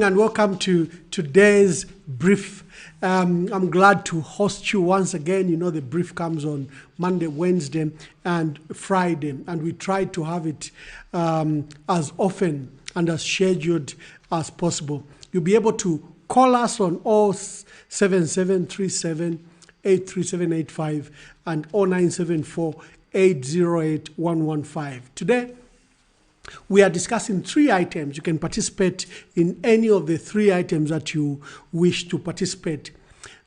and welcome to today's brief. I'm glad to host you once again. You know, the brief comes on Monday, Wednesday, and Friday, and we try to have it as often and as scheduled as possible. You'll be able to call us on 07737 83785 and 0974 808 115. Today, we are discussing 3 items. You can participate in any of the 3 items that you wish to participate.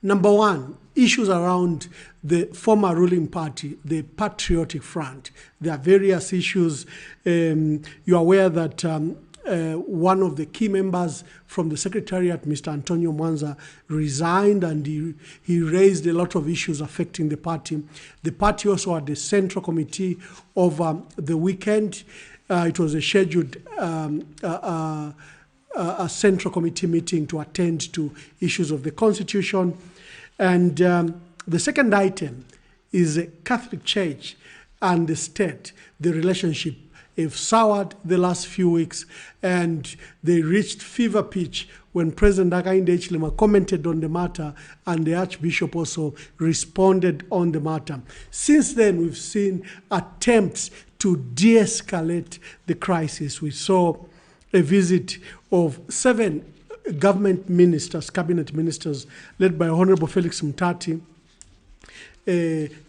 Number 1, issues around the former ruling party, the Patriotic Front. There are various issues. You're aware that one of the key members from the Secretariat, Mr. Antonio Mwanza, resigned, and he raised a lot of issues affecting the party. The party also had a central committee over the weekend. It was a scheduled a central committee meeting to attend to issues of the Constitution. And the second item is the Catholic Church and the state. The relationship have soured the last few weeks, and they reached fever pitch when President Hakainde Hichilema commented on the matter, and the Archbishop also responded on the matter. Since then, we've seen attempts to de-escalate the crisis. We saw a visit of 7 government ministers, cabinet ministers, led by Honorable Felix Mtati,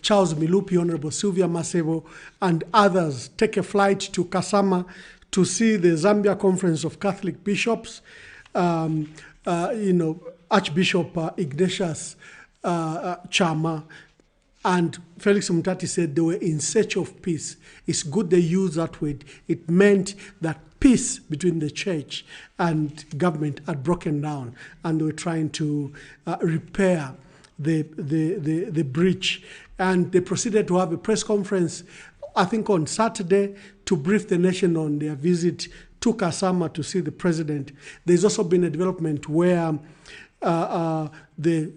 Charles Milupi, Honorable Sylvia Masebo, and others take a flight to Kasama to see the Zambia Conference of Catholic Bishops, Archbishop Ignatius Chama. And Felix Mtati said they were in search of peace. It's good they use that word. It meant that peace between the church and government had broken down, and they were trying to repair the breach. And they proceeded to have a press conference, I think on Saturday, to brief the nation on their visit to Kasama to see the president. There's also been a development where the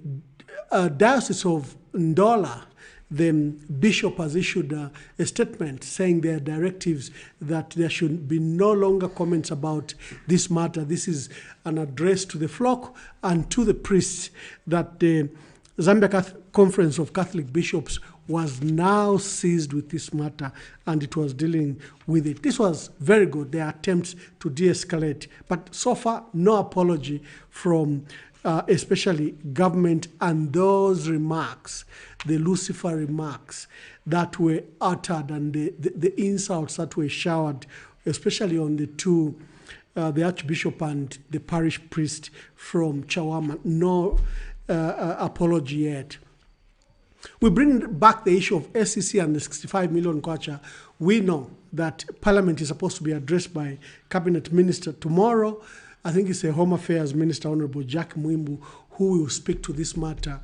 Diocese of Ndola, the bishop, has issued a statement saying there are directives that there should be no longer comments about this matter. This is an address to the flock and to the priests, that the Zambia Conference of Catholic Bishops was now seized with this matter, and it was dealing with it. This was very good, their attempts to de-escalate. But so far, no apology from especially government, and those remarks, the Lucifer remarks that were uttered, and the insults that were showered, especially on the two, the Archbishop and the parish priest from Chawama. No apology yet. We bring back the issue of SEC and the 65 million kwacha. We know that Parliament is supposed to be addressed by Cabinet Minister tomorrow. I think it's a Home Affairs Minister, Honorable Jack Mwimbu, who will speak to this matter,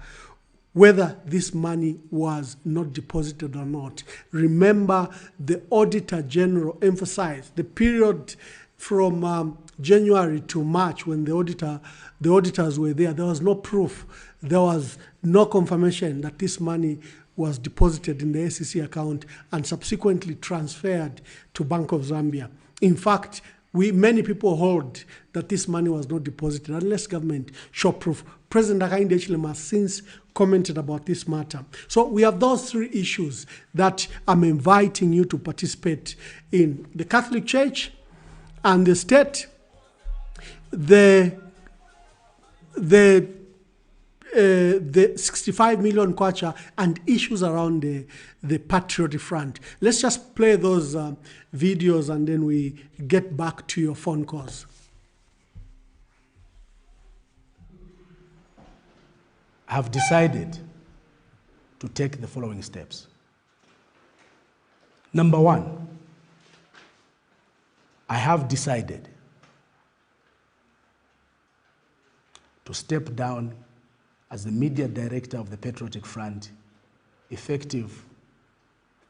whether this money was not deposited or not. Remember, the Auditor General emphasized the period from January to March, when the auditors were there was no proof. There was no confirmation that this money was deposited in the SEC account and subsequently transferred to Bank of Zambia. In fact, many people hold that this money was not deposited unless government show proof. President Hakainde Hichilema has since commented about this matter. So we have those 3 issues that I'm inviting you to participate in: the Catholic Church and the state, the 65 million kwacha, and issues around the Patriotic Front. Let's just play those videos, and then we get back to your phone calls. I have decided to take the following steps. Number 1, I have decided to step down as the media director of the Patriotic Front, effective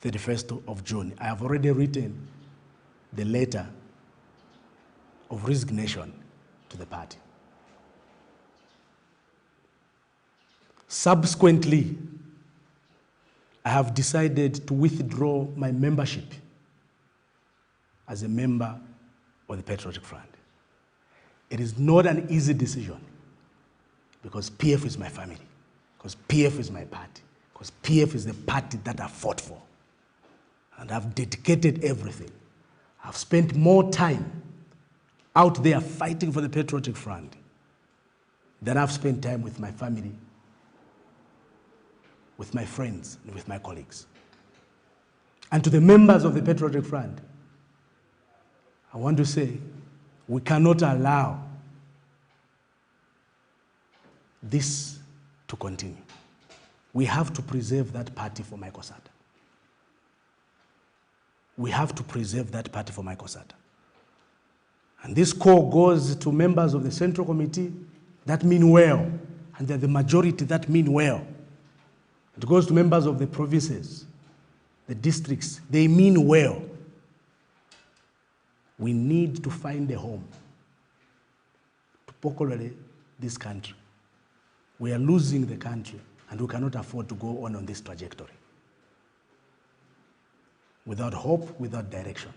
31st of June. I have already written the letter of resignation to the party. Subsequently, I have decided to withdraw my membership as a member of the Patriotic Front. It is not an easy decision, because PF is my family, because PF is my party, because PF is the party that I fought for. And I've dedicated everything. I've spent more time out there fighting for the Patriotic Front than I've spent time with my family, with my friends, and with my colleagues. And to the members of the Patriotic Front, I want to say, we cannot allow this to continue. We have to preserve that party for Michael Sata. We have to preserve that party for Michael Sata. And this call goes to members of the Central Committee that mean well, and they're the majority that mean well. It goes to members of the provinces, the districts, they mean well. We need to find a home to populate this country. We are losing the country, and we cannot afford to go on this trajectory. Without hope, without direction.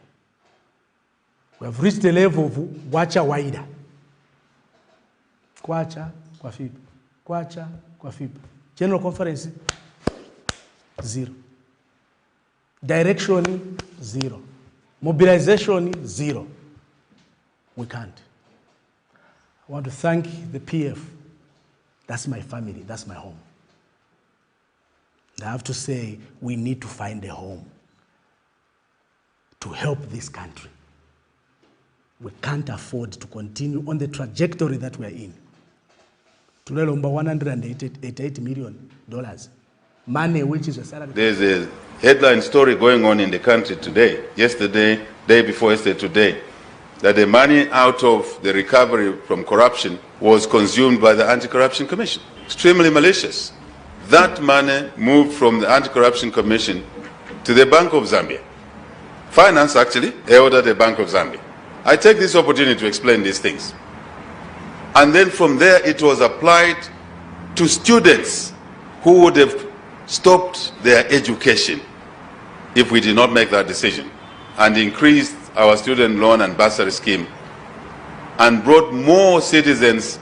We have reached the level of wacha waida. Kwacha, kwa fipa. Kwacha, kwa fipa. General Conference, 0. Direction, 0. Mobilization, 0. We can't. I want to thank the PF. That's my family, that's my home. And I have to say, we need to find a home to help this country. We can't afford to continue on the trajectory that we're in. Tulelomba $188 million. Money which is a salary. There's a headline story going on in the country today, yesterday, day before yesterday, today, that the money out of the recovery from corruption was consumed by the Anti-Corruption Commission. Extremely malicious. That money moved from the Anti-Corruption Commission to the Bank of Zambia. Finance actually held at the Bank of Zambia. I take this opportunity to explain these things. And then from there it was applied to students who would have stopped their education if we did not make that decision, and increased our student loan and bursary scheme, and brought more citizens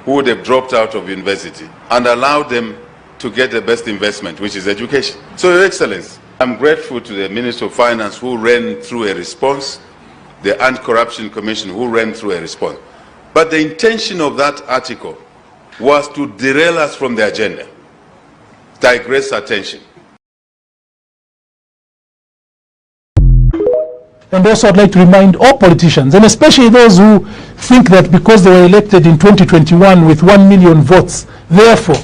who would have dropped out of university and allowed them to get the best investment, which is education. So, Your Excellency, I'm grateful to the Minister of Finance who ran through a response, the Anti-Corruption Commission who ran through a response. But the intention of that article was to derail us from the agenda, digress attention. And also I'd like to remind all politicians, and especially those who think that because they were elected in 2021 with 1 million votes, therefore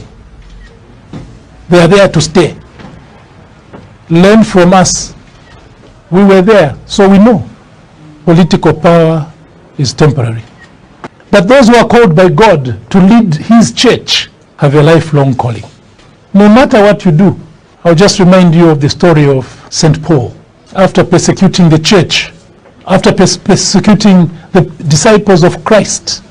they are there to stay. Learn from us. We were there, so we know political power is temporary. But those who are called by God to lead his church have a lifelong calling. No matter what you do, I'll just remind you of the story of St. Paul. After persecuting the church, after persecuting the disciples of Christ,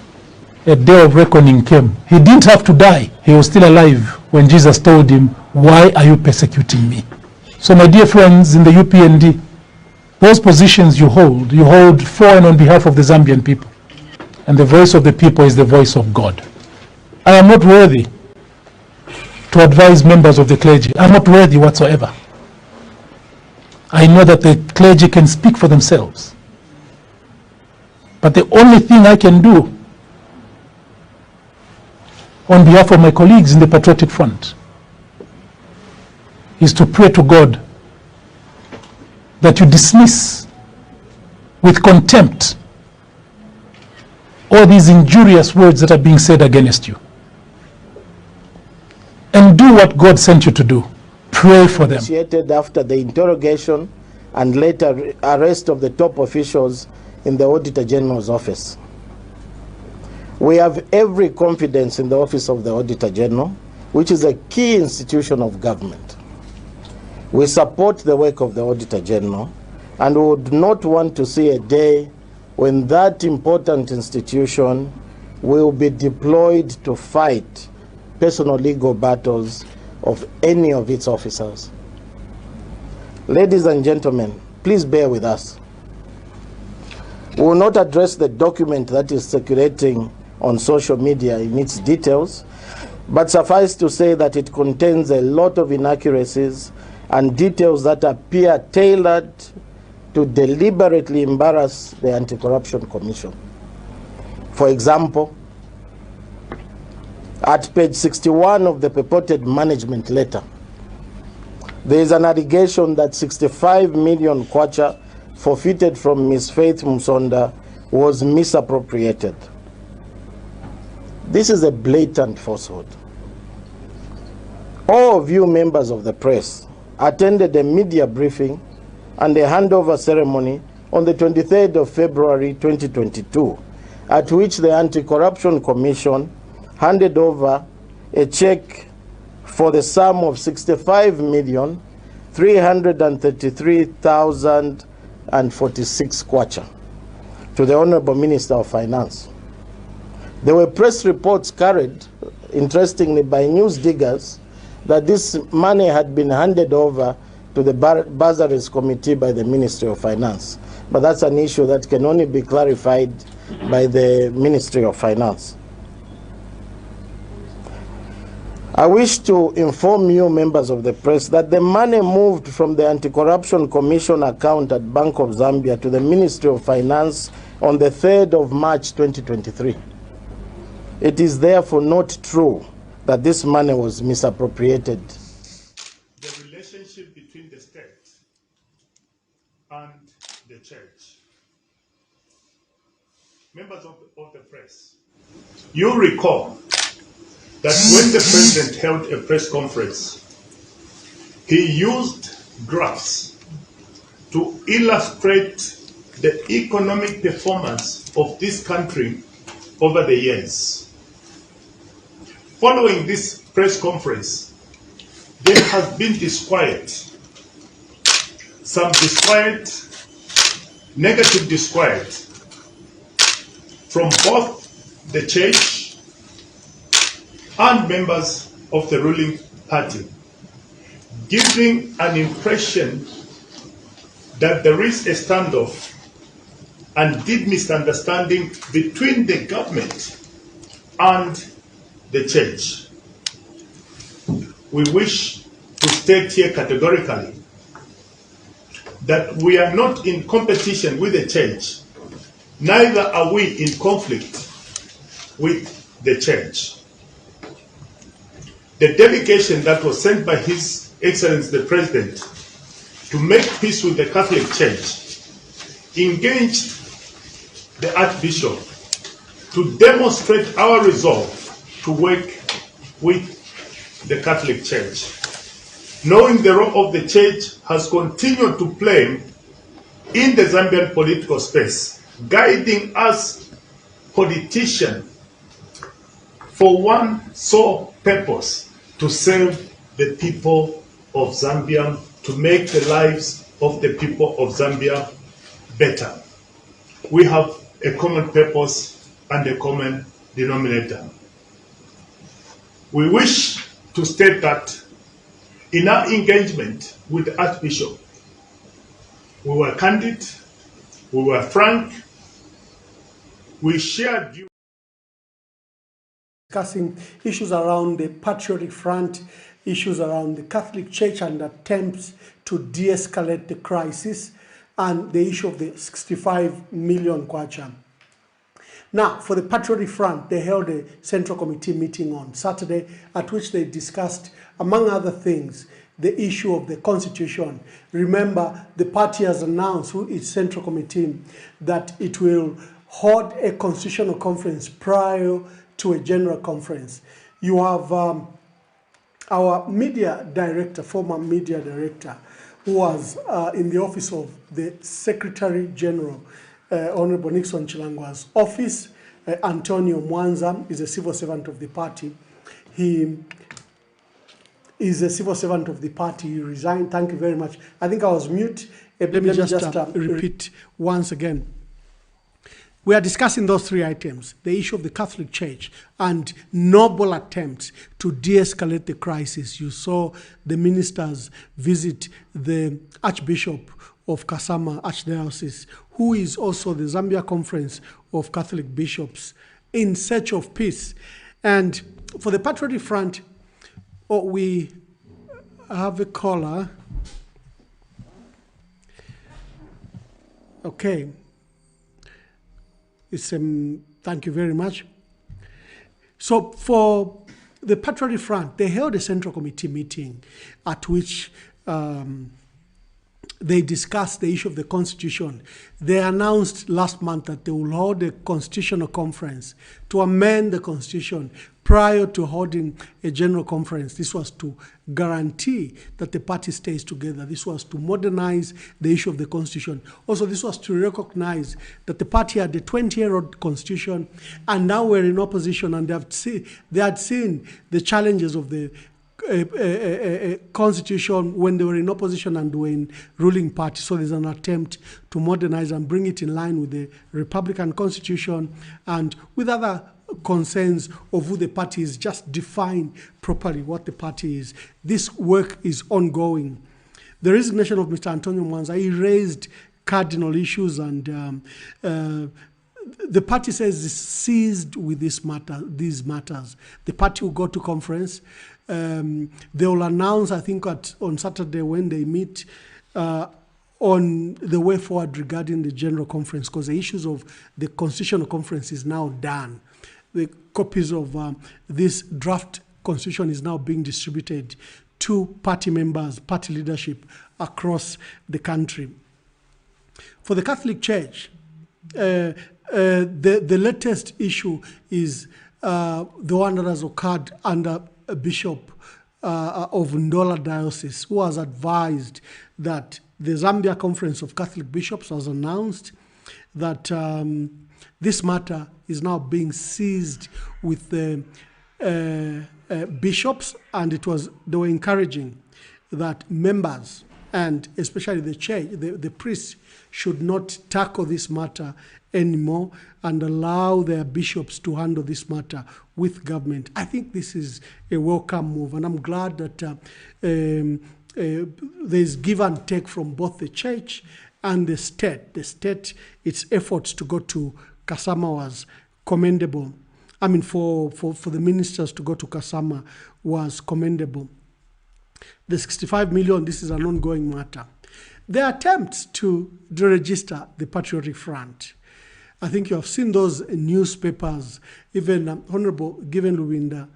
a day of reckoning came. He didn't have to die. He was still alive when Jesus told him, "Why are you persecuting me?" So my dear friends in the UPND, those positions you hold for and on behalf of the Zambian people. And the voice of the people is the voice of God. I am not worthy to advise members of the clergy. I'm not worthy whatsoever. I know that the clergy can speak for themselves. But the only thing I can do on behalf of my colleagues in the Patriotic Front is to pray to God that you dismiss with contempt all these injurious words that are being said against you. And do what God sent you to do. Pray for them. Initiated after the interrogation and later arrest of the top officials in the Auditor General's office. We have every confidence in the office of the Auditor General, which is a key institution of government. We support the work of the Auditor General and would not want to see a day when that important institution will be deployed to fight personal legal battles of any of its officers. Ladies and gentlemen, please bear with us. We will not address the document that is circulating on social media in its details, but suffice to say that it contains a lot of inaccuracies and details that appear tailored to deliberately embarrass the Anti-Corruption Commission. For example, at page 61 of the purported management letter, there is an allegation that 65 million kwacha forfeited from Ms. Faith Musonda was misappropriated. This is a blatant falsehood. All of you members of the press attended a media briefing and a handover ceremony on the 23rd of February 2022, at which the Anti-Corruption Commission handed over a check for the sum of 65,333,046 kwacha to the Honorable Minister of Finance. There were press reports carried, interestingly, by news diggers that this money had been handed over to the Bursaries Committee by the Ministry of Finance. But that's an issue that can only be clarified by the Ministry of Finance. I wish to inform you, members of the press, that the money moved from the Anti-Corruption Commission account at Bank of Zambia to the Ministry of Finance on the 3rd of March 2023. It is therefore not true that this money was misappropriated. The relationship between the state and the church. Members of the press, you recall that when the president held a press conference, he used graphs to illustrate the economic performance of this country over the years. Following this press conference, there has been disquiet, some disquiet, negative disquiet from both the church and members of the ruling party, giving an impression that there is a standoff and deep misunderstanding between the government and the church. We wish to state here categorically that we are not in competition with the church, neither are we in conflict with the church. The delegation that was sent by His Excellency the President to make peace with the Catholic Church engaged the Archbishop to demonstrate our resolve to work with the Catholic Church, knowing the role of the Church has continued to play in the Zambian political space, guiding us politicians for one sole purpose: to serve the people of Zambia, to make the lives of the people of Zambia better. We have a common purpose and a common denominator. We wish to state that in our engagement with the Archbishop, we were candid, we were frank, we shared views. Discussing issues around the Patriotic Front, issues around the Catholic Church and attempts to de-escalate the crisis, and the issue of the 65 million kwacha. Now, for the Patriotic Front, they held a Central Committee meeting on Saturday at which they discussed, among other things, the issue of the Constitution. Remember, the party has announced through its Central Committee that it will hold a constitutional conference prior to a general conference. You have our media director, former media director, who was in the office of the Secretary General, Honorable Nixon Chilangwa's office. Antonio Mwanza is a civil servant of the party. He is a civil servant of the party. He resigned. Thank you very much. I think I was mute. Let me just repeat once again. We are discussing those three items: the issue of the Catholic Church and noble attempts to de-escalate the crisis. You saw the ministers visit the Archbishop of Kasama Archdiocese, who is also the Zambia Conference of Catholic Bishops, in search of peace. And for the Patriotic Front, we have a caller. Okay. Thank you very much. So for the Patriotic Front, they held a Central Committee meeting at which they discussed the issue of the Constitution. They announced last month that they will hold a constitutional conference to amend the Constitution prior to holding a general conference. This was to guarantee that the party stays together. This was to modernize the issue of the Constitution. Also, this was to recognize that the party had a 20-year-old Constitution, and now we're in opposition, and they had seen the challenges of the Constitution when they were in opposition and were in ruling party. So there's an attempt to modernize and bring it in line with the Republican Constitution and with other concerns of who the party is, just define properly what the party is. This work is ongoing. The resignation of Mr. Antonio Mwanza, he raised cardinal issues, and the party says it's seized with these matters. The party will go to conference. They will announce, I think, on Saturday when they meet, on the way forward regarding the general conference, because the issues of the constitutional conference is now done. The copies of this draft constitution is now being distributed to party members, party leadership across the country. For the Catholic Church, the latest issue is the one that has occurred under a bishop of Ndola Diocese, who has advised that the Zambia Conference of Catholic Bishops has announced that this matter is now being seized with the bishops, and they were encouraging that members and especially the church, the priests, should not tackle this matter anymore and allow their bishops to handle this matter with government. I think this is a welcome move, and I'm glad that there's give and take from both the church and the state. The state, its efforts to go to Kasama was commendable. I mean, for the ministers to go to Kasama was commendable. The 65 million, this is an ongoing matter. The attempts to deregister the Patriotic Front, I think you have seen those newspapers, even Honorable Given Lubinda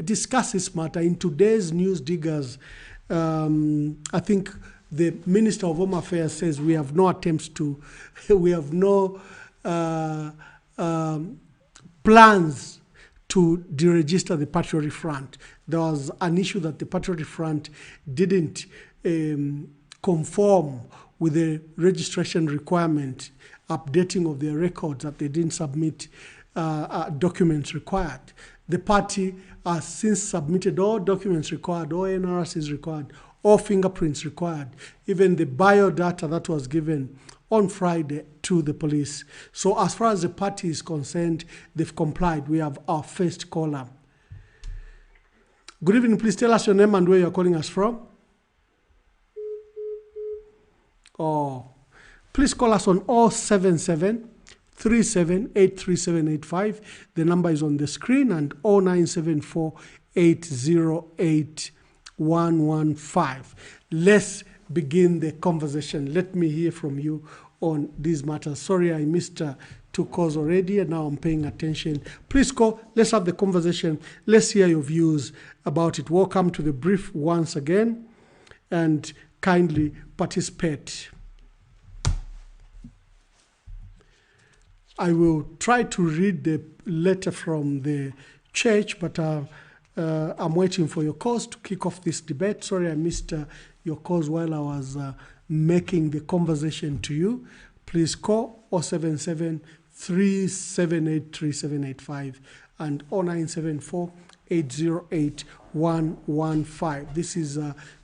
discuss this matter. In today's News Diggers, I think the Minister of Home Affairs says we have no attempts to, we have no plans to deregister the Patriotic Front. There was an issue that the Patriotic Front didn't conform with the registration requirement, updating of their records, that they didn't submit documents required. The party has since submitted all documents required, all NRCs required, all fingerprints required, even the biodata that was given on Friday to the police. So as far as the party is concerned, they've complied. We have our first caller. Good evening. Please tell us your name and where you're calling us from. Oh, please call us on 077 37833785. The number is on the screen, and 0974 808 115. Let's begin the conversation. Let me hear from you on these matters. Sorry, I missed 2 calls already, and now I'm paying attention. Please call. Let's have the conversation. Let's hear your views about it. Welcome to the brief once again, and kindly participate. I will try to read the letter from the church, but I'm waiting for your calls to kick off this debate. Sorry, I missed your calls while I was making the conversation to you. Please call 077 378 3785 and 0974 808 115. This is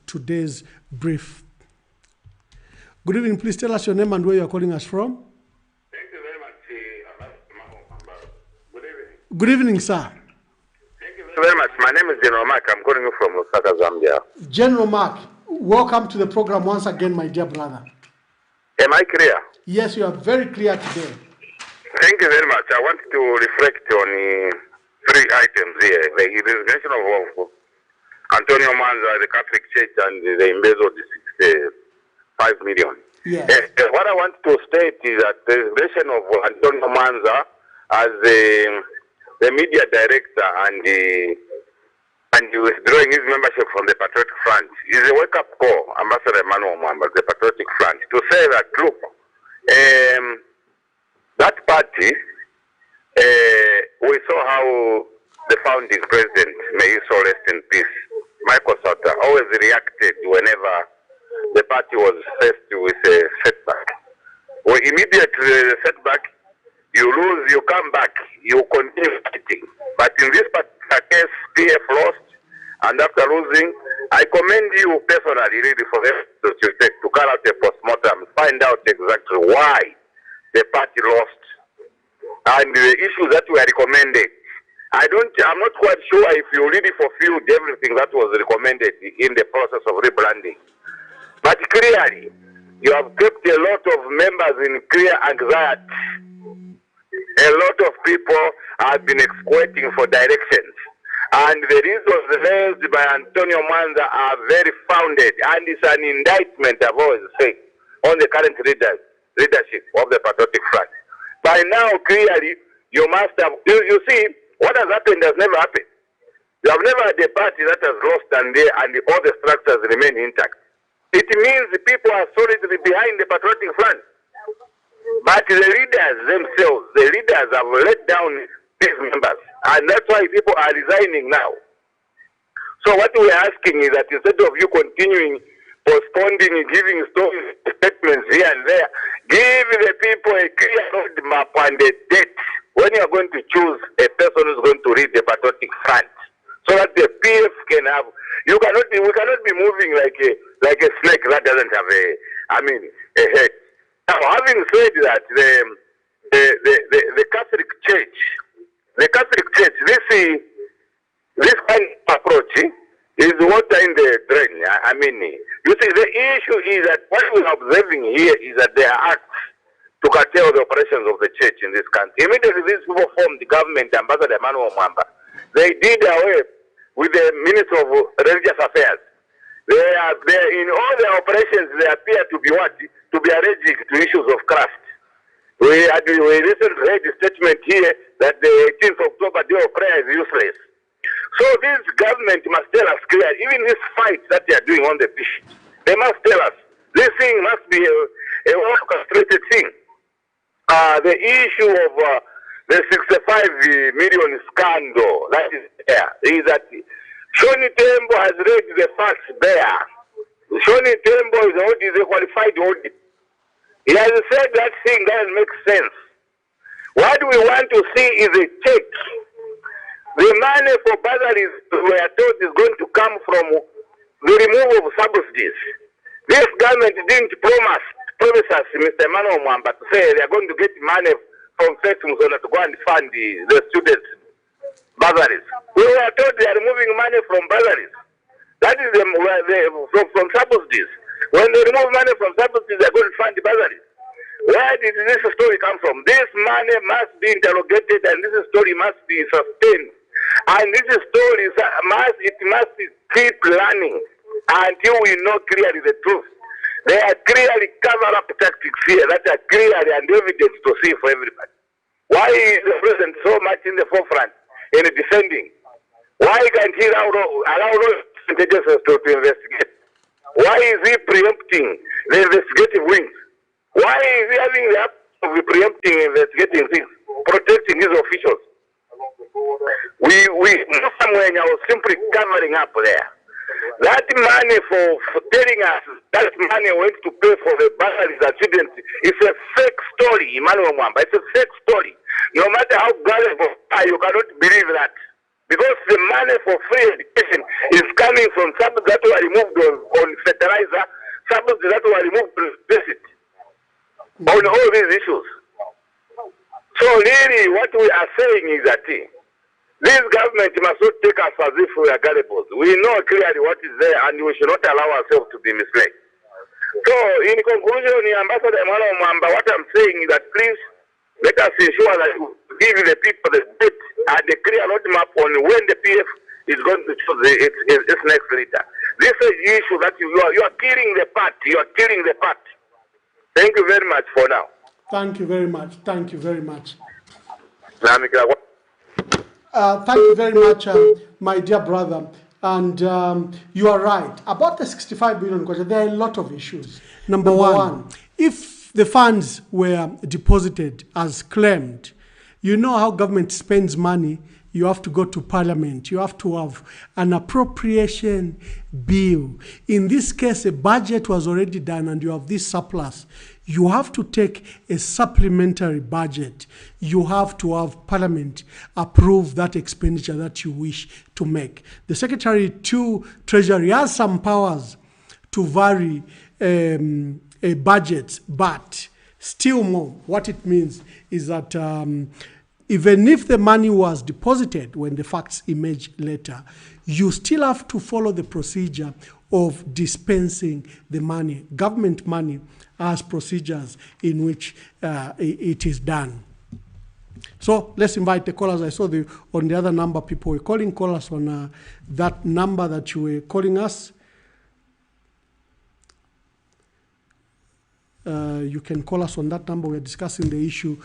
today's brief. Good evening. Please tell us your name and where you're calling us from. Thank you very much. Good evening. Good evening, sir. Thank you very much. My name is General Mark. I'm calling you from Lusaka, Zambia. General Mark, Welcome to the program once again, my dear brother. Am I clear? Yes, you are very clear today. Thank you very much. I want to reflect on three items here. The resignation of Antonio Manza, the Catholic Church, and the embezzle of 65 million. Yes. What I want to state is that the resignation of Antonio Manza as the media director and withdrawing his membership from the Patriotic Front is a wake-up call, Ambassador Emmanuel Mwamba, the Patriotic Front, to say that, look, that party, we saw how the founding president, may he so rest in peace, Michael Sata, always reacted whenever the party was faced with a setback. Well, immediately the setback, you lose, you come back, you continue fighting. But in this particular case, PF lost, and after losing, I commend you personally, really, for the effort that you take to carry out a postmortem, find out exactly why the party lost, and the issues that were recommended. I'm not quite sure if you really fulfilled everything that was recommended in the process of rebranding. But clearly, you have kept a lot of members in clear anxiety. A lot of people have been exploiting for directions. And the reasons raised by Antonio Manza are very founded. And it's an indictment, I've always said, on the current leadership of the Patriotic Front. By now, clearly, you must have, you see, what has happened has never happened. You have never had a party that has lost and all the structures remain intact. It means the people are solidly behind the Patriotic Front. But the leaders themselves, the leaders have let down these members. And that's why people are resigning now. So what we're asking is that instead of you continuing postponing, giving statements here and there, give the people a clear roadmap and a date when you are going to choose a person who's going to lead the Patriotic Front, so that the PF can have. We cannot be moving like a snake that doesn't have a head. Now, having said that, the Catholic Church, this kind of approach is water in the drain. I mean, you see, the issue is that what we are observing here is that there are acts to curtail the operations of the church in this country. Immediately these people formed the government, Ambassador Emmanuel Mwamba, they did away with the Minister of Religious Affairs. They are in all their operations, they appear to be what? To be allergic to issues of craft. We recently heard a statement here that the 18th of October Day of Prayer is useless. So this government must tell us clearly, even this fight that they are doing on the beach, they must tell us this thing must be a well-orchestrated thing. The issue of the 65 million scandal that is there is that Shoni Tembo has read the facts there. Shoni Tembo is a qualified audit. He has said that thing doesn't make sense. What we want to see is a check. The money for bursaries, we are told, is going to come from the removal of subsidies. This government didn't promise us, Mr. Emmanuel Mwamba, to say they are going to get money from First Musona to go and fund the students' bursaries. We were told they are removing money from bursaries. That is from subsidies. When they remove money from subsidies, they are going to fund the bursaries. Where did this story come from? This money must be interrogated and this story must be sustained. And this story must keep running until we know clearly the truth. There are clearly cover-up tactics here that are clearly and evident to see for everybody. Why is the president so much in the forefront in defending? Why can't he allow those intelligence to investigate? Why is he preempting the investigative wings? Why is he having the act of preempting investigating things, protecting his officials? We somewhere was simply covering up there. That money for telling us that money went to pay for the bursaries and students, it's a fake story, Emmanuel Mwamba. It's a fake story. No matter how gullible you cannot believe that. Because the money for free education is coming from subsidies that were removed on fertilizer, subsidies that were removed on visit, on all these issues. So really what we are saying is that This government must not take us as if we are gullibles. We know clearly what is there, and we should not allow ourselves to be misled. So, in conclusion, Ambassador Emmanuel Mwamba, what I'm saying is that please let us ensure that we give the people the date and the clear roadmap on when the PF is going to choose its next leader. This is the issue that you are killing the party. You are killing the party. Thank you very much for now. Thank you very much. Thank you very much. Thank you very much, my dear brother. And you are right. About the 65 billion question, there are a lot of issues. Number one, if the funds were deposited as claimed, you know how government spends money. You have to go to parliament. You have to have an appropriation bill. In this case, a budget was already done and you have this surplus. You have to take a supplementary budget. You have to have parliament approve that expenditure that you wish to make. The Secretary to Treasury has some powers to vary a budget, but still more, what it means is that even if the money was deposited when the facts emerge later, you still have to follow the procedure of dispensing the money. Government money has procedures in which it is done. So let's invite the callers. I saw on the other number people were calling. Call us on that number that you were calling us. You can call us on that number. We're discussing the issue.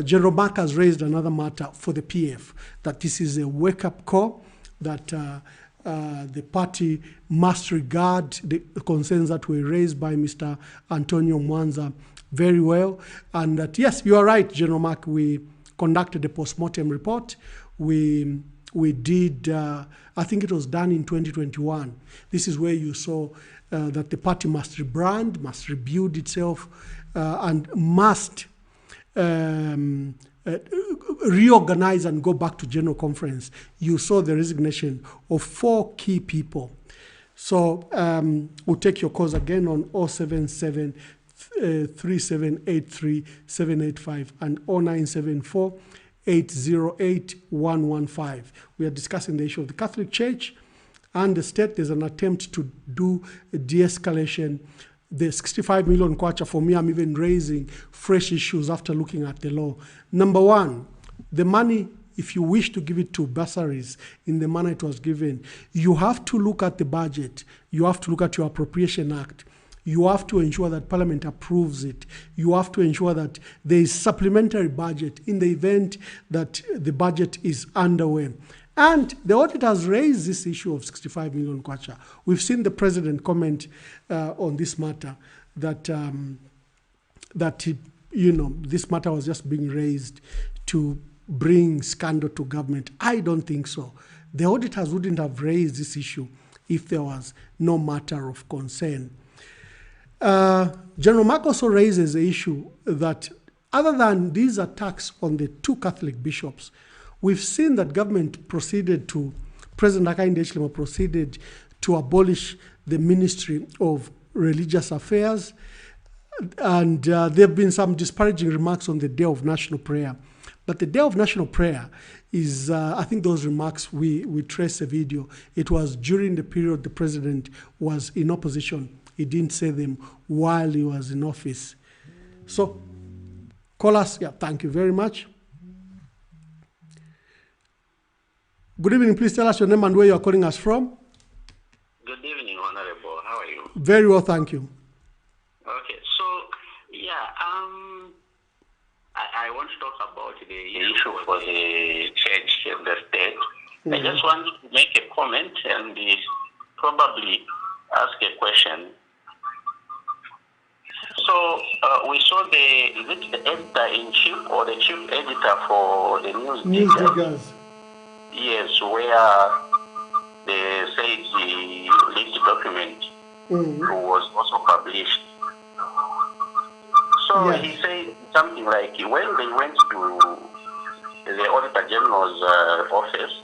General Mark has raised another matter for the PF, that this is a wake-up call, that the party must regard the concerns that were raised by Mr. Antonio Mwanza very well. And that, yes, you are right, General Mark, we conducted a post-mortem report. We did, I think it was done in 2021. This is where you saw that the party must rebrand, must rebuild itself, and must reorganize and go back to general conference. You saw the resignation of 4 key people. So we'll take your calls again on 077 3783 785 and 0974 808 115. We are discussing the issue of the Catholic Church and the state. There's an attempt to do a de-escalation. The 65 million kwacha, for me, I'm even raising fresh issues after looking at the law. Number one, the money, if you wish to give it to bursaries in the manner it was given, you have to look at the budget. You have to look at your Appropriation Act. You have to ensure that Parliament approves it. You have to ensure that there is supplementary budget in the event that the budget is underway. And the audit has raised this issue of 65 million kwacha. We've seen the president comment on this matter, that this matter was just being raised to bring scandal to government. I don't think so. The auditors wouldn't have raised this issue if there was no matter of concern. General Mark also raises the issue that other than these attacks on the 2 Catholic bishops, we've seen that government proceeded to, President Hakainde Hichilema proceeded to abolish the Ministry of Religious Affairs, and there have been some disparaging remarks on the Day of National Prayer. But the Day of National Prayer is, I think those remarks, we trace a video. It was during the period the president was in opposition. He didn't say them while he was in office. So, call us. Yeah, thank you very much. Good evening. Please tell us your name and where you are calling us from. Good evening, Honorable. How are you? Very well, thank you. Okay, so, yeah, I want to talk about the issue for the church and the state. Mm-hmm. I just want to make a comment and probably ask a question. So, we saw is it the editor-in-chief or the chief editor for the News Diggers? Yes, where they said the leaked document was also published. So yes. He said something like when they went to the Auditor General's office,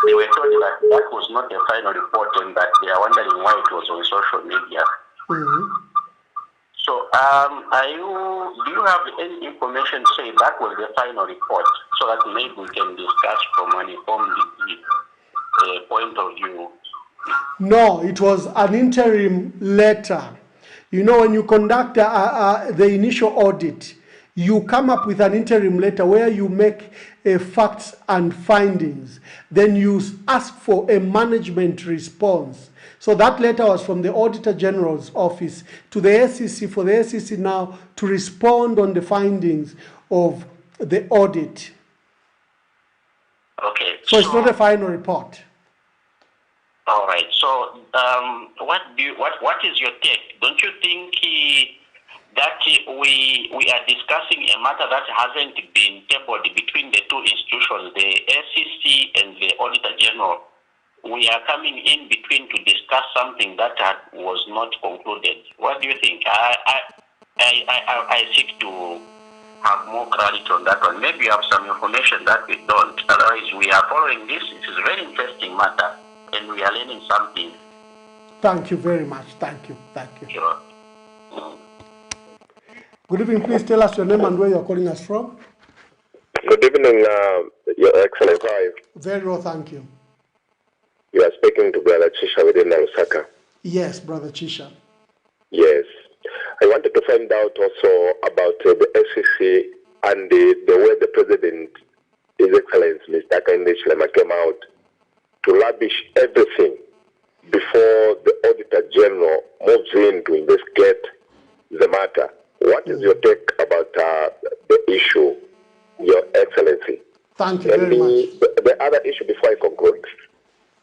they were told that that was not the final report and that they are wondering why it was on social media. Mm-hmm. So, do you have any information to say that was the final report? so that maybe we can discuss from an informed point of view. No, it was an interim letter. You know, when you conduct the initial audit, you come up with an interim letter where you make facts and findings. Then you ask for a management response. So that letter was from the Auditor General's office to the SEC, for the SEC now to respond on the findings of the audit. Okay. So it's not a final report. All right. So, what is your take? Don't you think that we are discussing a matter that hasn't been tabled between the two institutions, the SEC and the Auditor General? We are coming in between to discuss something that was not concluded. What do you think? I seek to have more clarity on that one. Maybe you have some information that we don't. Otherwise, we are following this. It is a very interesting matter, and we are learning something. Thank you very much. Thank you. Thank you. Sure. Good evening. Please tell us your name and where you're calling us from. Good evening, Your Excellency. Very well, thank you. You are speaking to Brother Chisha within Lusaka. Yes, Brother Chisha. Yes. I wanted to find out also about the SEC and the way the President, His Excellency, Mr. Kehinde Hichilema, came out to lavish everything before the Auditor General moves in to investigate the matter. What is your take about the issue, Your Excellency? Thank you very much. The other issue before I conclude,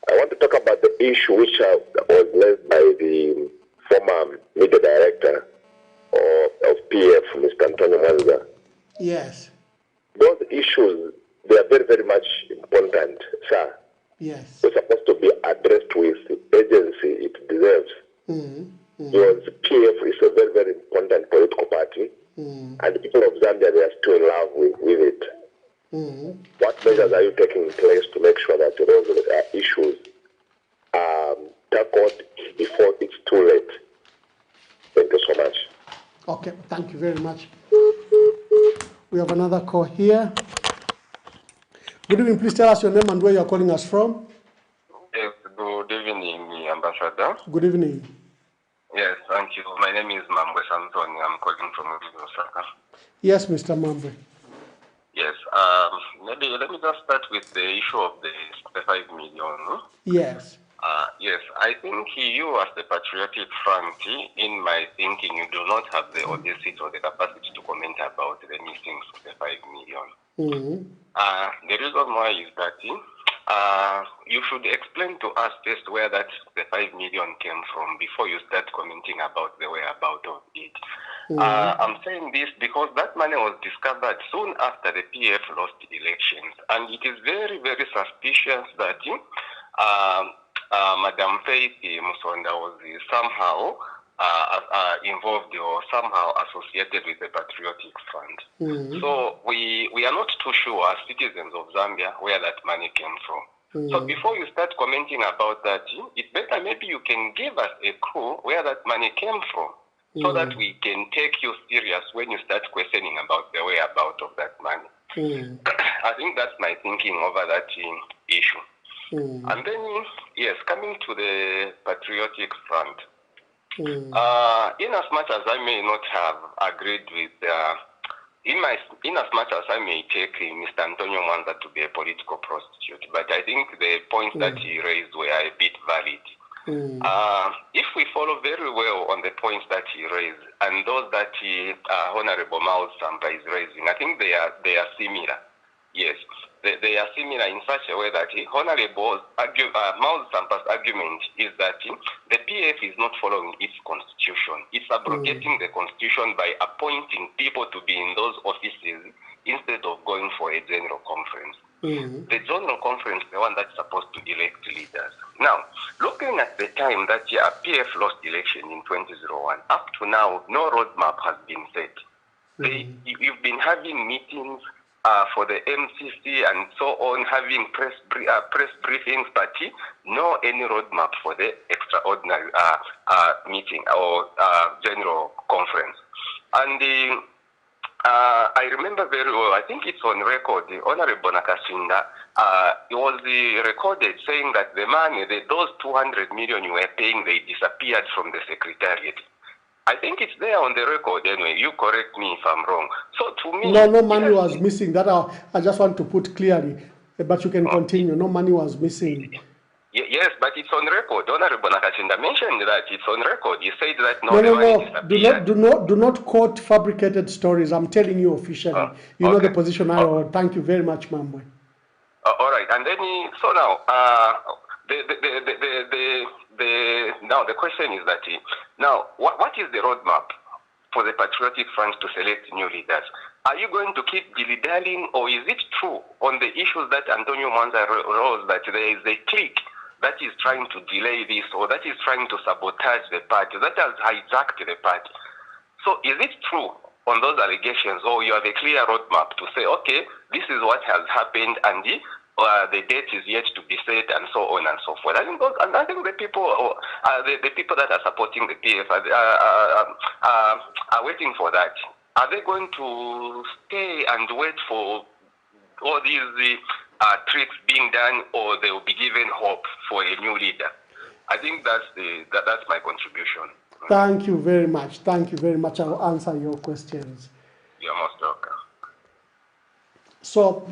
I want to talk about the issue which was led by the former media director of PF, Mr. Antonio Mwanza. Yes. Those issues, they are very, very much important, sir. Yes. They're supposed to be addressed with the agency it deserves. Because PF is a very, very important political party, and the people of Zambia, they are still in love with it. What measures are you taking in place to make sure that those issues are tackled before it's too late? Thank you so much. Okay, thank you very much. We have another call here. Good evening, please tell us your name and where you're calling us from. Yes, good evening, Ambassador. Good evening. Yes, thank you. My name is Mambwe Samson. I'm calling from Osaka. Yes, Mr. Mambwe. Yes, maybe let me just start with the issue of the 65 million. Yes. Yes, I think you as the Patriotic Front, in my thinking, you do not have the audacity or the capacity to comment about the missing 65 million. The reason why is that you should explain to us first where that 5 million came from before you start commenting about the whereabouts of it. I'm saying this because that money was discovered soon after the PF lost the elections, and it is very, very suspicious that Madam Faith Musonda was somehow involved or somehow associated with the Patriotic Front. So we are not too sure as citizens of Zambia where that money came from. So before you start commenting about that, it's better maybe you can give us a clue where that money came from, so that we can take you serious when you start questioning about the whereabouts of that money. I think that's my thinking over that issue. And then, yes, coming to the Patriotic Front, in as much as I may not have agreed with, in as much as I may take Mr. Antonio Mwanza to be a political prostitute, but I think the points that he raised were a bit valid. If we follow very well on the points that he raised and those that Honorable Miles Sampa is raising, I think they are similar. Yes, they are similar in such a way that Honorable Miles Sampa's argument is that the PF is not following its constitution. It's abrogating the constitution by appointing people to be in those offices instead of going for a general conference. The general conference is the one that's supposed to elect leaders. Now, looking at the time that PF lost election in 2001, up to now, no roadmap has been set. You've been having meetings for the MCC and so on, having press briefings, but no any roadmap for the extraordinary meeting or general conference. And I remember very well, I think it's on record, the Honorable Nakashinda, it was recorded saying that the money, those 200 million you were paying, they disappeared from the Secretariat. I think it's there on the record anyway. You correct me if I'm wrong. So to me... No money was missing. That I just want to put clearly, but you can continue. No money was missing. Yes, but it's on record. Honorable Nakashinda mentioned that it's on record. He said that money disappeared. Do not quote fabricated stories. I'm telling you officially. You know the position I hold. Thank you very much, Mambwe. All right, and then so now now the question is that now what is the roadmap for the Patriotic Front to select new leaders? Are you going to keep dilly-dallying, or is it true on the issues that Antonio Mwanza rose that there is a clique that is trying to delay this, or that is trying to sabotage the party, that has hijacked the party? So is it true on those allegations, or you have a clear roadmap to say, okay, this is what has happened, and the date is yet to be set, and so on and so forth? I think the people, the people that are supporting the PF are waiting for that. Are they going to stay and wait for all these tricks being done, or they will be given hope for a new leader? I think that's my contribution. Thank you very much. Thank you very much. I will answer your questions. You're most welcome. So,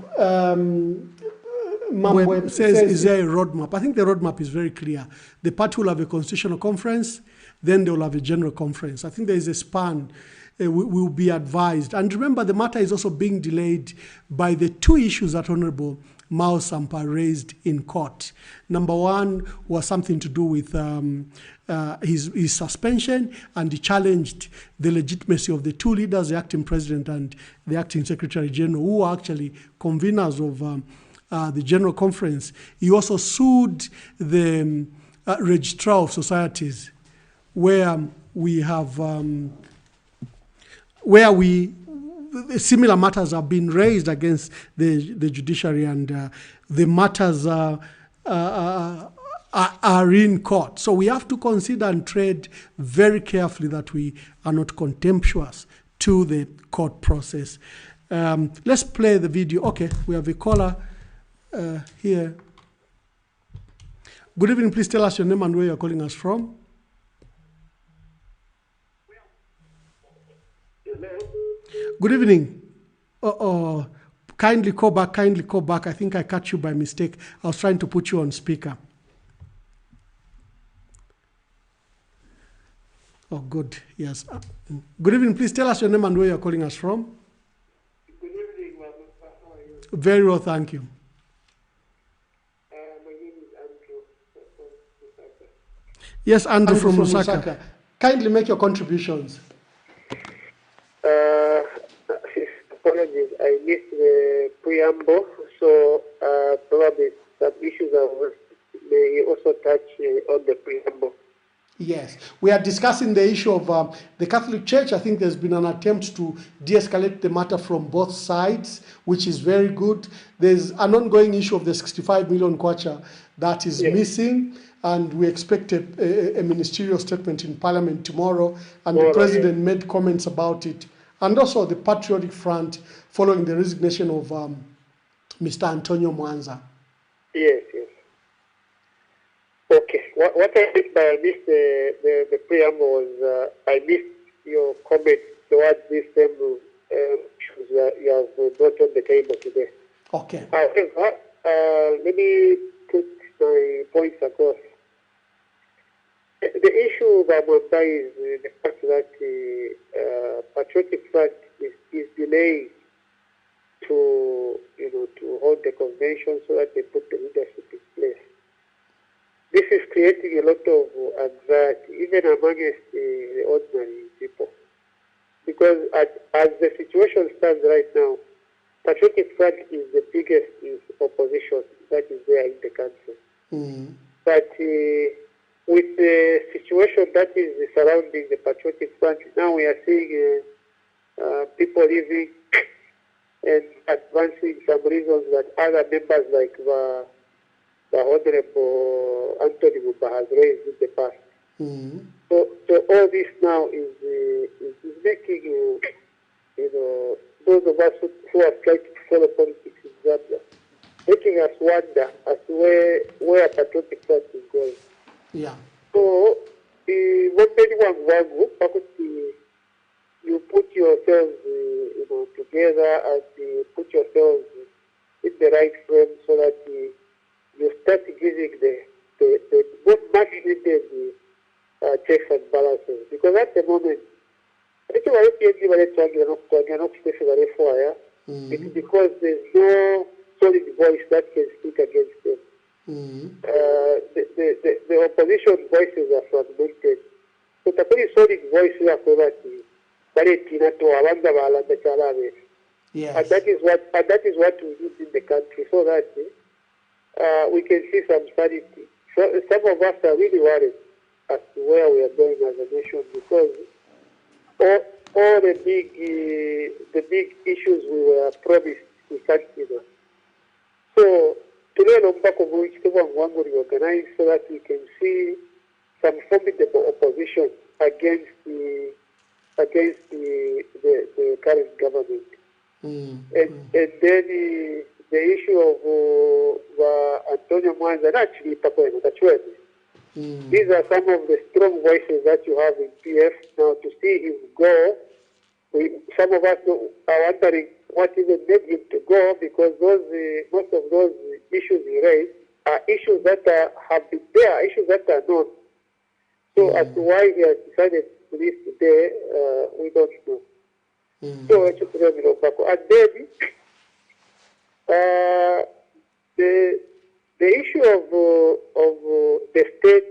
Mambwe says, is there a roadmap? I think the roadmap is very clear. The party will have a constitutional conference, then they will have a general conference. I think there is a span. We will be advised. And remember, the matter is also being delayed by the two issues that Honorable Mao Sampa raised in court. Number one was something to do with his suspension, and he challenged the legitimacy of the two leaders, the acting president and the acting secretary general, who are actually conveners of the general conference. He also sued the registrar of societies, where we have similar matters have been raised against the judiciary, and the matters are in court. So we have to consider and tread very carefully that we are not contemptuous to the court process. Let's play the video. Okay, we have a caller here. Good evening. Please tell us your name and where you're calling us from. Good evening. Kindly call back, kindly call back. I think I cut you by mistake. I was trying to put you on speaker. Oh, good. Yes. Good evening. Please tell us your name and where you're calling us from. Good evening, Mr. How are you? Very well, thank you. My name is Andrew from Lusaka. Yes, Andrew from Lusaka. Kindly make your contributions. Apologies, I missed the preamble, so probably some issues may also touch on the preamble. Yes, we are discussing the issue of the Catholic Church. I think there's been an attempt to de-escalate the matter from both sides, which is very good. There's an ongoing issue of the 65 million kwacha that is missing, and we expect a ministerial statement in Parliament tomorrow, and the President made comments about it. And also the Patriotic Front following the resignation of Mr. Antonio Mwanza. Yes, yes. Okay. What I missed by the preamble was I missed your comment towards this same issues you have brought on the table today. Okay. Let me put my points across. The issue of Amanda is the fact that Patriotic Front is delayed to hold the convention so that they put the leadership in place. This is creating a lot of anxiety, even amongst the ordinary people, because as the situation stands right now, Patriotic Front is the biggest opposition that is there in the country. Mm-hmm. But with the situation that is surrounding the Patriotic Front, now we are seeing people leaving and advancing some reasons that other members like the Honorable Anthony Mumba has raised in the past. Mm-hmm. So all this now is making those of us who have tried to follow politics in Zambia, making us wonder as to where Patriotic Front is going. Yeah. So, you put yourselves together and put yourselves in the right frame so that you start giving the much needed checks and balances. Because at the moment, it's because there's no solid voice that can speak against them. The opposition voices are fragmented. So the very solid voice is yes. And that is what we need in the country, so that we can see some sanity. So some of us are really worried as to where we are going as a nation, because all the big issues we were promised, we can't see them. So today, we organize so that we can see some formidable opposition against the current government. And then the issue of Antonio Mwanza, actually, these are some of the strong voices that you have in PF. Now, to see him go, some of us are wondering what even made him to go, because most of those issues he raised are issues that have been there, issues that are known. So as to why he has decided to leave today, we don't know. So and then the issue of the state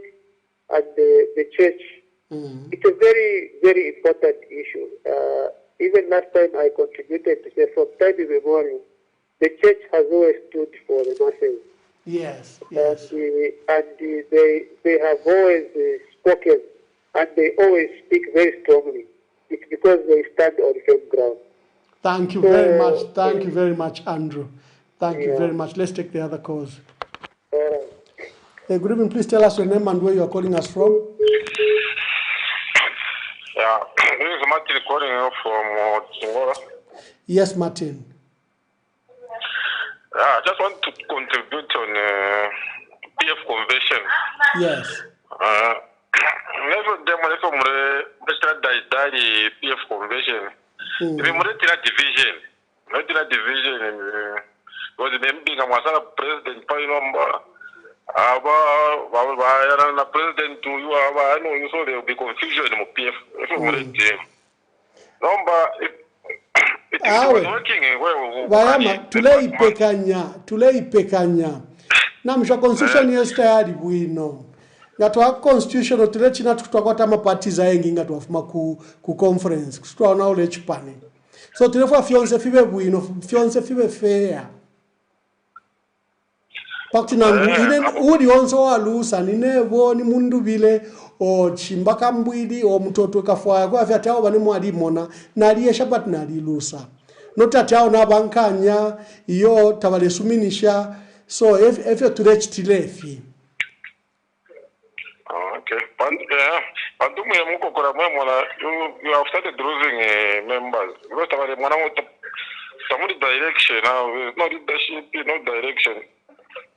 and the church, it's a very, very important issue. Even last time I contributed to say, from time immemorial, the church has always stood for the masses. Yes. And they have always spoken, and they always speak very strongly. It's because they stand on firm ground. Thank you very much. Thank you very much, Andrew. Thank you very much. Let's take the other calls. Good evening. Please tell us your name and where you are calling us from. Yeah, this is Martin calling you from Tingora. Yes, Martin. I just want to contribute on PF convention. Yes. Never demolition PF convention. We must not division. Not division. Because the being a president, the president to you, I know you saw there will be confusion in PF. Number it was working well. Tulei pekanya. Namsha constitution yes tayari bwino. Ngatwa constitution otile china tukutwakota maparties ayengi ngatwafuma ku conference kutwana ole chipani. So tulefa fionse fibe bwino, fionse fibe fair. Pakutina ine uri onso walusa nine boni mundu bile o chimbaka mbwidi o mtoto kafwaya kwa afya tao bane mwali mona naliye shabat nalilusa notati hao na bankanya iyo tabale suminisha so efe turechi tilefi. Okay. You have started losing members because some direction now, not leadership, no direction.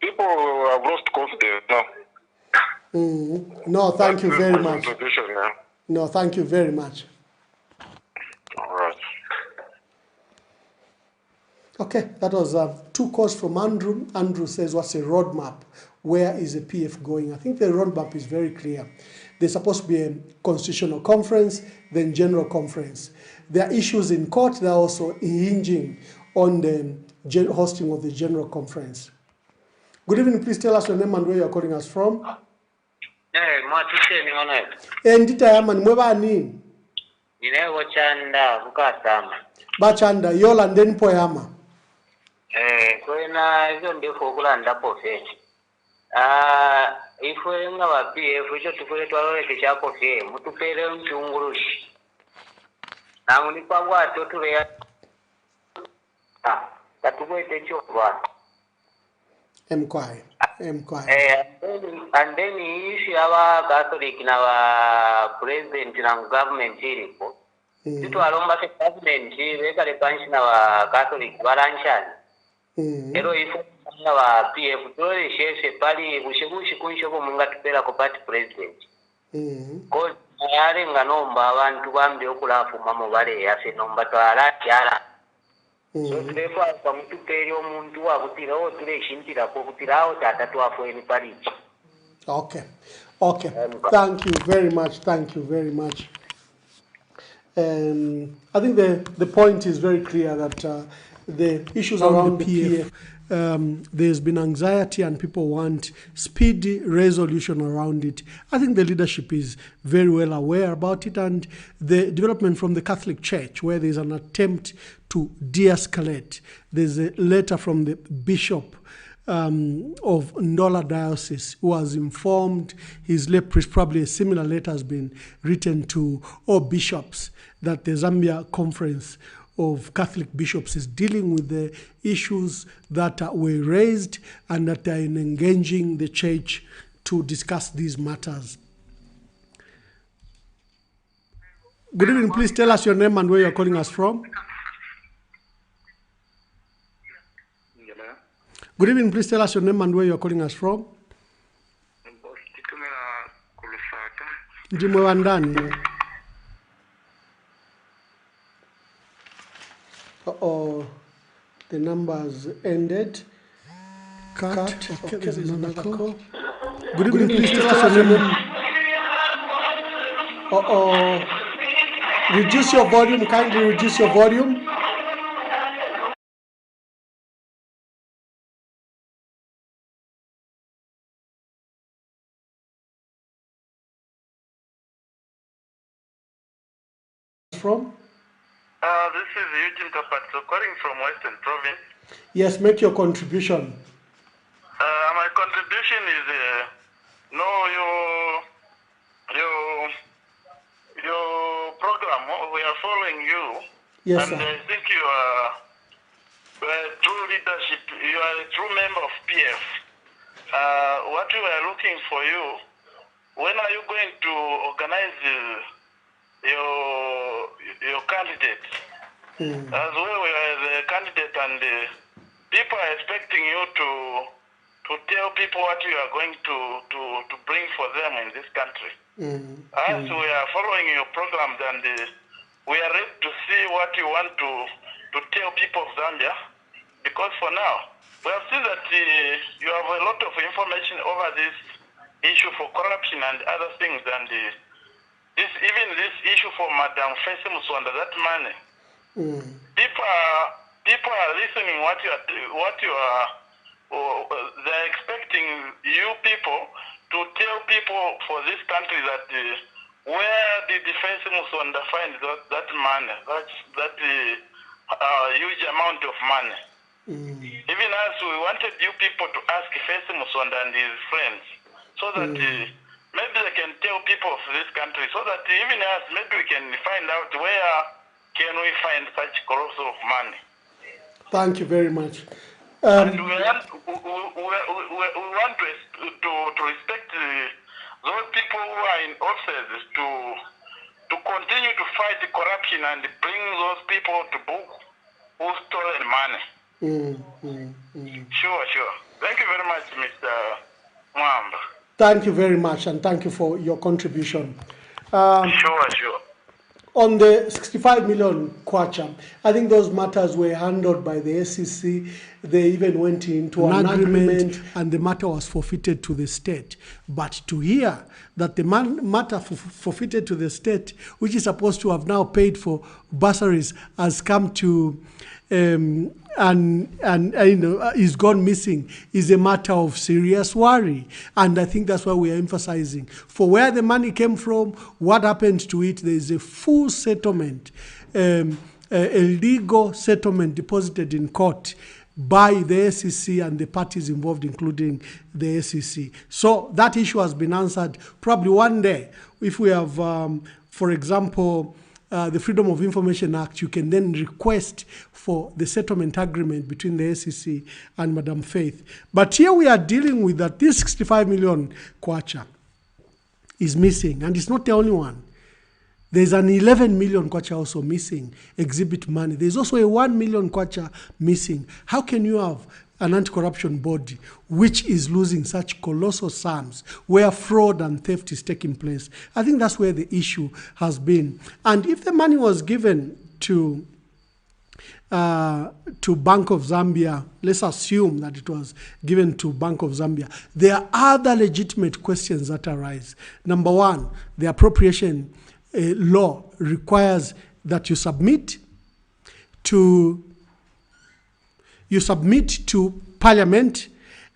People have lost confidence now. No, thank you very much. No, thank you very much. All right. Okay, that was 2 calls from Andrew. Andrew says, what's a roadmap? Where is the PF going? I think the roadmap is very clear. There's supposed to be a constitutional conference, then general conference. There are issues in court that are also hinging on the hosting of the general conference. Good evening, please tell us your name and where you are calling us from. Ndita yama ni mwebani? Ninewo chanda kukasama. Bachanda yola ndeni po yama. Kwena hizo ndifo kulanda pofe. Ifwe nga wa PF icho tukule twalole kichako fe mutupele mchungurushi. Na munipa watu tuwe katukwete chokwa. Mkwai. And then issue our Catholic na wa president na government ilipo. titwalomba ke government bekale panshina wa Catholic balanchana ero ifo wa PF dole shese pali bushebushi kunshoko munga tupela ko party president ko yale nganomba abantu bambe okulafu mamo bale yase nomba twala kyala so tulefa kwa mutupeli omuntu wabutira otule shintira ko butirawo tatatu afo eni pali. Okay. Thank you very much. I think the point is very clear that the issues around the PF, there's been anxiety and people want speedy resolution around it. I think the leadership is very well aware about it, and the development from the Catholic Church, where there's an attempt to de-escalate. There's a letter from the Bishop of Ndola Diocese, who has informed his lay priest, probably a similar letter has been written to all bishops, that the Zambia Conference of Catholic Bishops is dealing with the issues that were raised and that are engaging the church to discuss these matters. Good evening, please tell us your name and where you're calling us from. Good evening, please tell us your name and where you're calling us from. Ndimwe wandani. The numbers ended. Cut. Okay, there's another call. Good evening, please tell us your name. Reduce your volume, kindly reduce your volume. From? This is Eugene Kapatso calling from Western Province. Yes, make your contribution. My contribution is your program. We are following you. Yes, and sir. I think you are true leadership. You are a true member of PF. What we are looking for you, when are you going to organize your candidate? As well, we are the candidate, and people are expecting you to tell people what you are going to bring for them in this country. As we are following your programs, and we are ready to see what you want to tell people of Zambia, because for now, we have seen that you have a lot of information over this issue for corruption and other things, and even this issue for Madam Fese Musonda, that money. People are listening what you are. They're expecting you people to tell people for this country that where did the Fese Musonda find that money, that huge amount of money. Even as we wanted you people to ask Fese Musonda and his friends, so that maybe they can tell people of this country, so that even us, maybe we can find out where can we find such colossal of money. Thank you very much. And we want to respect those people who are in office to continue to fight the corruption and bring those people to book who stolen money. Sure. Thank you very much, Mr. Mwamba. Thank you very much, and thank you for your contribution. Sure. On the 65 million kwacha, I think those matters were handled by the SEC. They even went into an agreement, and the matter was forfeited to the state. But to hear that the matter forfeited to the state, which is supposed to have now paid for bursaries, has come to is gone missing, is a matter of serious worry. And I think that's why we are emphasizing for where the money came from, what happened to it. There is a full settlement, a legal settlement deposited in court by the SEC and the parties involved, including the SEC. So that issue has been answered. Probably one day, if we have, for example, the Freedom of Information Act, you can then request for the settlement agreement between the SEC and Madam Faith. But here we are dealing with that this 65 million kwacha is missing, and it's not the only one. There's an 11 million kwacha also missing, exhibit money. There's also a 1 million kwacha missing. How can you have an anti-corruption body which is losing such colossal sums where fraud and theft is taking place? I think that's where the issue has been. And if the money was given to Bank of Zambia, let's assume that it was given to Bank of Zambia, there are other legitimate questions that arise. Number one, the appropriation law requires that you submit to Parliament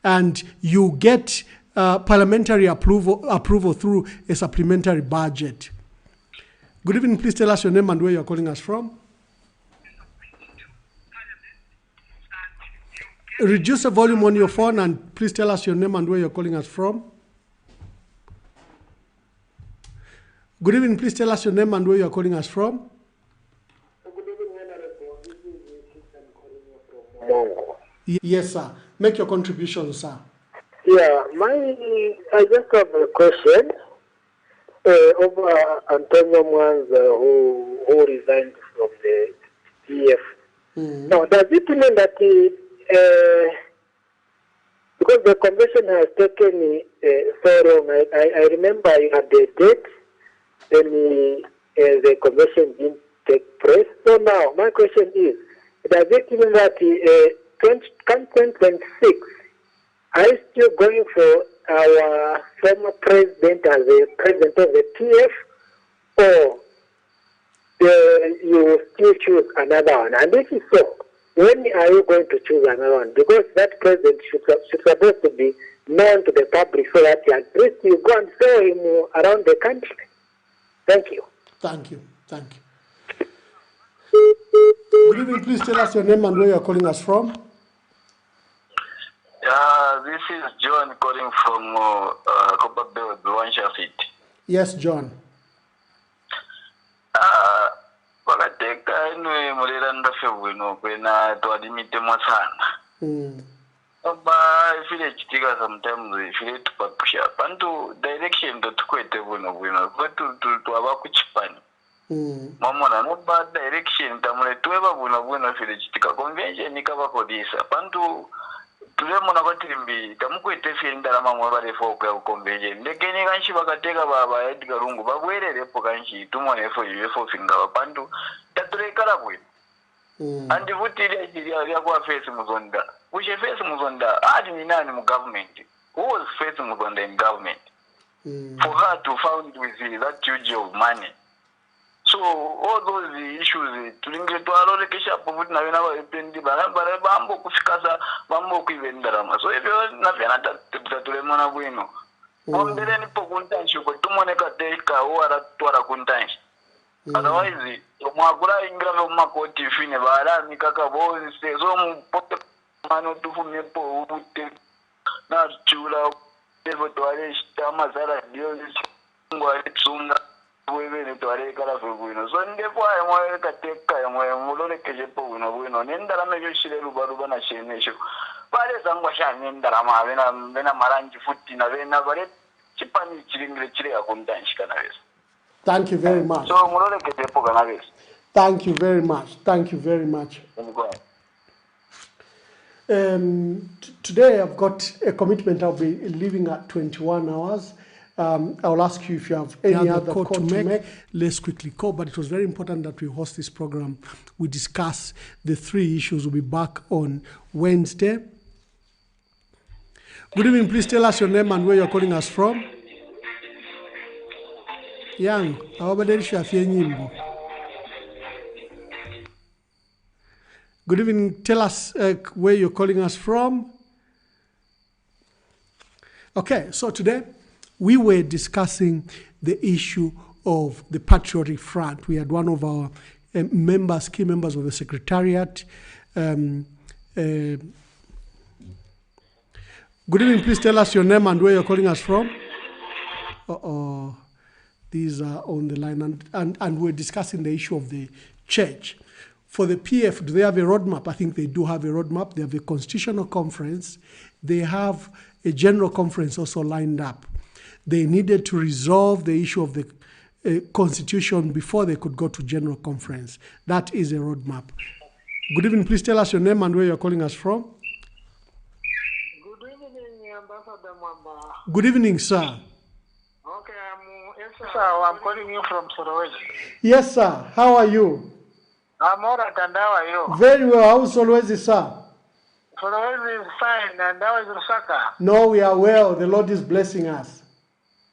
and you get parliamentary approval through a supplementary budget. Good evening, please tell us your name and where you're calling us from. Reduce the volume on your phone and please tell us your name and where you're calling us from. Good evening, please tell us your name and where you're calling us from. Good evening, Honorable. This is calling you from Mongo. Yes, sir. Make your contribution, sir. Yeah, I just have a question over Antonio Mwanza who resigned from the PF. Now, does it mean that because the convention has taken so long, I remember you had the date, then the convention didn't take place. So now, my question is, does it mean that 2026, are you still going for our former president as the president of the PF, or you will still choose another one? And if so, when are you going to choose another one? Because that president should supposed to be known to the public so that at least you go and show him around the country. Thank you. Thank you. Thank you. Good evening. Please tell us your name and where you're calling us from. This is John calling from Copperbelt, Luansha City. Yes, John. Wakateka inu mulera ndafebwino kwena twadimite mwasana. Oba ifile chitika sometimes ifile tupapusha. Pantu direction to tukwete bwino kwetu tuwaba kuchipani. Mamona noba direction tamule tuweba bwino ifile chitika convention ikaba kodisa. Pantu tulemona kwatirimbi tamukwete fili ndalama mwabale foku ya convention. Lekeni kanshi bakateka baba Edgar Lungu babwererepo kanshi tumonefo yefo finga pantu tatulekala bwino. Andi vutile ya kwa face muzonda. Which face muzonda adi ni nani mu government? Who was face muzonda in government? For her to found with that huge of money. So all those issues tulinge twalole kesha povuti na wena wapendi bara bambo kufikasa bambo kuivendarama. So evyo na vyana tatulemona bwino. Ombele ni pokuntanshi ko tumoneka teka ora twara kuntanshi. Otherwise mwagura ingrave makoti fine bara mikaka bozi sezo mpote mano tufume po ubute na chula evo twale shitama zara dio ngwa tsunga wevene twale kala fuguino so ndepo ay mwe kateka ya mwe mulole keje po bwino nendala mejo shire rubaruba na shenesho pale zangwa shanye ndala ma bena maranji futi na bena bare chipani chiringire chire akundanshi kana wesa. Thank you very much. So mulole keje po kana wesa. Thank you very much. Thank you very much. Today I've got a commitment. I'll be leaving at 21 hours. I'll ask you if you have any other call to make. Let's quickly call, but it was very important that we host this program. We discuss the three issues. We'll be back on Wednesday. Good evening. Please tell us your name and where you're calling us from. Young, good evening. Tell us where you're calling us from. Okay, so today we were discussing the issue of the Patriotic Front. We had one of our members, key members of the Secretariat. Good evening. Please tell us your name and where you're calling us from. These are on the line, and we're discussing the issue of the church. For the PF, do they have a roadmap? I think they do have a roadmap. They have a constitutional conference. They have a general conference also lined up. They needed to resolve the issue of the constitution before they could go to general conference. That is a roadmap. Good evening. Please tell us your name and where you're calling us from. Good evening, Ambassador Mwamba. Good evening, sir. Okay, I'm calling you from Solowezi. Yes, sir. How are you? I'm all right, and how are you? Very well. How's Solowezi, sir? Solowezi is fine, and how is Lusaka? No, we are well. The Lord is blessing us.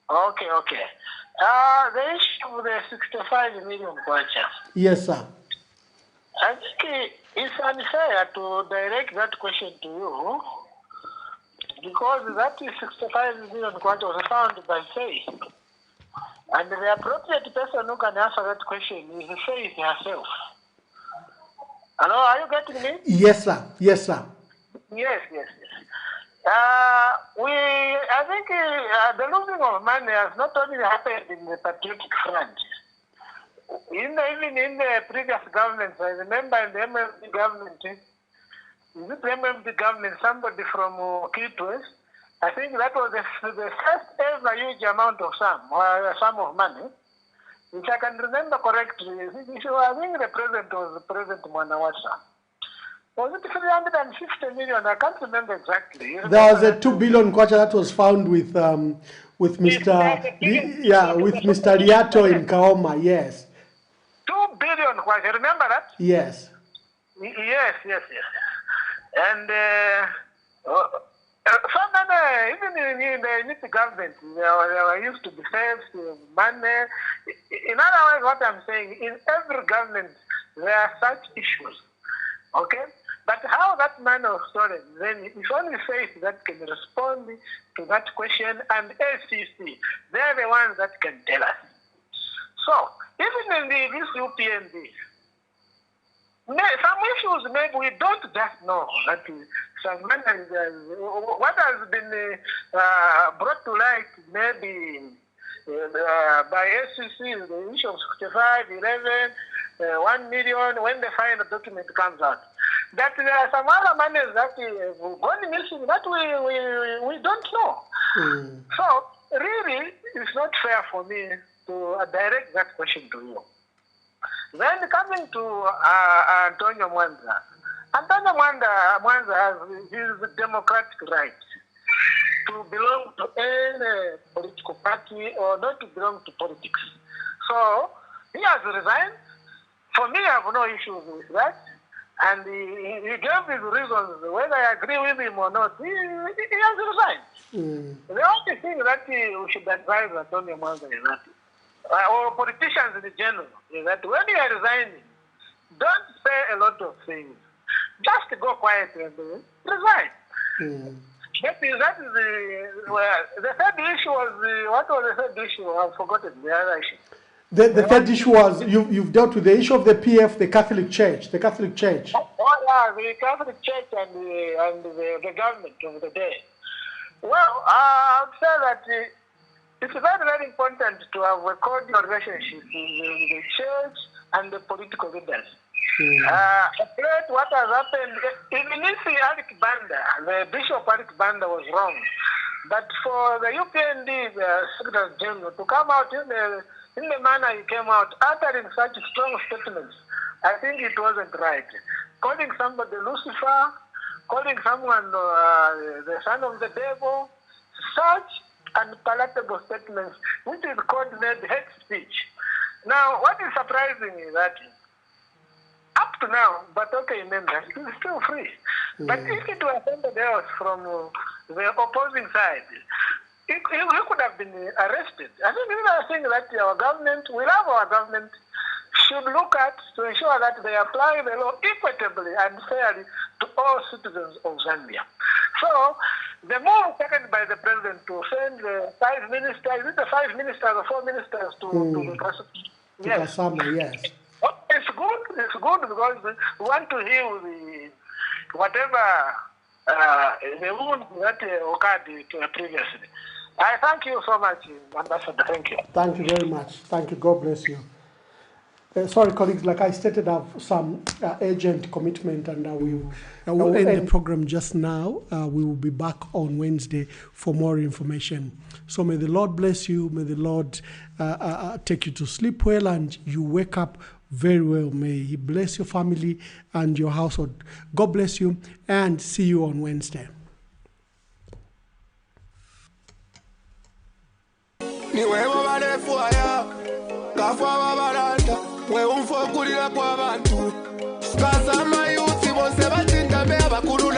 Okay. The issue of the 65 million kwacha. Yes, sir. I think it's unfair to direct that question to you because that 65 million kwacha was found by faith. And the appropriate person who can answer that question is faith herself. Hello, are you getting me? Yes, sir. Yes, sir. Yes. I think the losing of money has not only happened in the Patriotic Front. Even in the previous governments, I remember in the MMD government, somebody from Kitwe, I think that was the first ever huge amount of sum of money, which I can remember correctly. I think the president was President Mwanawasa. Was it 350 million? I can't remember exactly. There was a 2 billion kwacha that was found with Mr. with Mr. Riato in Kaoma. Yes. 2 billion kwacha. Remember that? Yes. Yes. And some money, even in the government, there used to be saved money. In other words, what I'm saying, in every government there are such issues. Okay? But how that money was stolen, then it's only faith that can respond to that question, and ACC, they're the ones that can tell us. So, even in this UPND, some issues maybe we don't just know that some money, what has been brought to light maybe by ACC, the issue of 65, 11, 1 million, when the final document comes out. That there are some other monies that gone missing that we don't know. So really, it's not fair for me to direct that question to you. Then coming to Antonio Mwanza. Antonio Mwanza has his democratic right to belong to any political party or not to belong to politics. So he has resigned. For me, I have no issues with that. And he gave his reasons, whether I agree with him or not, he has resigned. The only thing that we should advise Antonio Mwanza is that, or politicians in general, is that when you are resigning, don't say a lot of things. Just go quietly and resign. That is the third issue was, what was the third issue? I've forgotten the other issue. The third issue was you've dealt with the issue of the PF, the Catholic Church. Oh yeah, the Catholic Church and the government of the day. Well, I would say that it's very, very important to have a cordial relationship with the church and the political leaders. What has happened, even if Eric Banda, the Bishop Eric Banda was wrong, but for the UPND, the Secretary General, to come out in the manner he came out, uttering such strong statements, I think it wasn't right. Calling somebody Lucifer, calling someone the son of the devil, such unpalatable statements, which is called hate speech. Now, what is surprising is that up to now, but okay, members, he's still free. But if it was somebody else from the opposing side, he could have been arrested. I think these are things that our government, our government, should look at to ensure that they apply the law equitably and fairly to all citizens of Zambia. So, the move taken by the president to send the 5 ministers, is it the 5 ministers or 4 ministers to the president? Yes. Yes. It's good because we want to heal whatever the wound that occurred previously. I thank you so much, Ambassador. Thank you. Thank you very much. Thank you. God bless you. Sorry, colleagues, like I stated, I have some urgent commitment, and we will end the program just now. We will be back on Wednesday for more information. So may the Lord bless you. May the Lord take you to sleep well, and you wake up very well. May He bless your family and your household. God bless you, and see you on Wednesday. Wewe umfokulira kwa abantu Skaza mayuthi bose batinda be abakulu